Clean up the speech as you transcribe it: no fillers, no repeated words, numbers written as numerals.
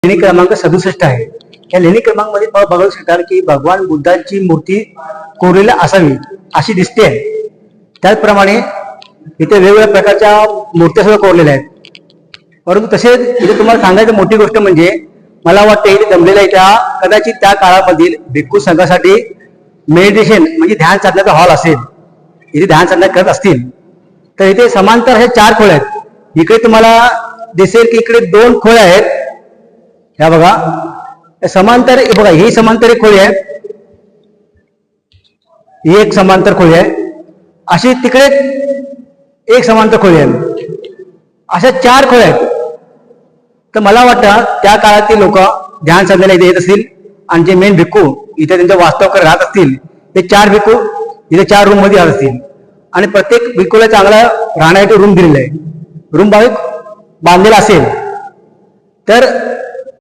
लेणी क्रमांक 67 आहे. या लेणी क्रमांकमध्ये बघू शकता की भगवान बुद्धांची मूर्ती कोरलेली असावी अशी दिसते आहे. त्याचप्रमाणे इथे वेगवेगळ्या प्रकारच्या मूर्त्या सुद्धा कोरलेल्या आहेत. परंतु तसेच इथे तुम्हाला सांगायची मोठी गोष्ट म्हणजे मला वाटतं इथे जमलेल्या त्या कदाचित त्या काळामधील भिक्खू संघासाठी मेडिटेशन म्हणजे ध्यान साधण्याचा हॉल असेल. इथे ध्यान साधना करत असतील तर इथे समांतर हे 4 खोल्या आहेत. इकडे तुम्हाला दिसेल की इकडे 2 खोल्या आहेत. ह्या बघा समांतर, बघा ही समांतर एक खोली आहे, ही एक समांतर खोली आहे, अशी तिकडे एक समांतर खोली आहे. अशा 4 खोल्या आहेत. तर मला वाटतं त्या काळातील लोक ध्यान साधनेला इथे येत असतील आणि जे मेन भिक्खू इथे त्यांच्या वास्तव राहत असतील ते 4 भिक्खू इथे 4 रूम मध्ये राहत असतील आणि प्रत्येक भिक्खूला चांगला राहण्यासाठी रूम दिलेला आहे. रूम बांधलेला असेल तर